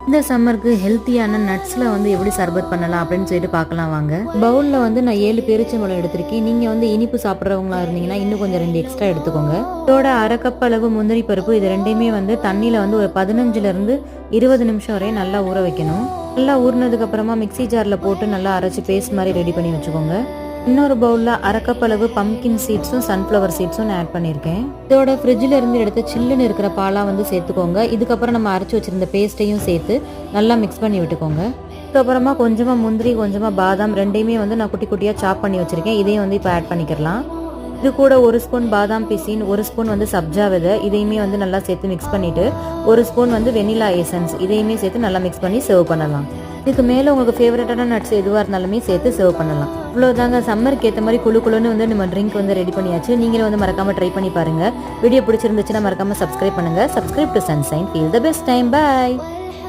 இந்த சம்மருக்கு ஹெல்த்தியான நட்ஸில் வந்து எப்படி சர்பத் பண்ணலாம் அப்படின்னு சொல்லிட்டு பார்க்கலாம் வாங்க. பவுலில் வந்து நான் 7 பேரிச்சம்பழம் எடுத்திருக்கேன். நீங்கள் வந்து இனிப்பு சாப்பிட்றவங்களா இருந்தீங்கன்னா இன்னும் கொஞ்சம் 2 எக்ஸ்ட்ரா எடுத்துக்கோங்க. இதோட 1/2 கப் அளவு முந்திரி பருப்பு, இது ரெண்டையுமே வந்து தண்ணியில் வந்து ஒரு 15லேருந்து 20 நிமிஷம் வரையும் நல்லா ஊற வைக்கணும். நல்லா ஊறினதுக்கு அப்புறமா மிக்ஸி ஜாரில் போட்டு நல்லா அரைச்சி பேஸ்ட் மாதிரி ரெடி பண்ணி வச்சுக்கோங்க. இன்னொரு பவுலில் 1/2 கப் அளவு பம்கின் சீட்ஸும் சன்ஃப்ளவர் சீட்ஸும் நான் ஆட் பண்ணியிருக்கேன். இதோட ஃப்ரிட்ஜில் இருந்து எடுத்து சில்லுன்னு இருக்கிற பாலாக வந்து சேர்த்துக்கோங்க. இதுக்கப்புறம் நம்ம அரைச்சி வச்சிருந்த பேஸ்ட்டையும் சேர்த்து நல்லா மிக்ஸ் பண்ணி விட்டுக்கோங்க. இதுக்கப்புறமா கொஞ்சமாக முந்திரி, கொஞ்சமாக பாதாம் ரெண்டையுமே வந்து நான் குட்டி குட்டியாக சாப் பண்ணி வச்சுருக்கேன். இதையும் வந்து இப்போ ஆட் பண்ணிக்கிறலாம். இது கூட 1 ஸ்பூன் பாதாம் பிசின், 1 ஸ்பூன் வந்து சப்ஜா விதை, இதையுமே வந்து நல்லா சேர்த்து மிக்ஸ் பண்ணிவிட்டு 1 ஸ்பூன் வந்து வெனிலா எசன்ஸ் இதையுமே சேர்த்து நல்லா மிக்ஸ் பண்ணி சர்வ் பண்ணலாம். இதுக்கு மேலே உங்களுக்கு ஃபேவரட்டான நட்ஸ் எதுவாக இருந்தாலுமே சேர்த்து சர்வ் பண்ணலாம். இவ்வளோதாங்க, சம்மருக்கு ஏற்ற மாதிரி குழுன்னு வந்து நம்ம ட்ரிங்க் வந்து ரெடி பண்ணியாச்சு. நீங்களும் வந்து மறக்காமல் ட்ரை பண்ணி பாருங்கள். வீடியோ பிடிச்சிருந்துச்சுன்னா மறக்காமல் சப்ஸ்கிரைப் பண்ணுங்கள். Subscribe to sunshine, feel the best time. Bye.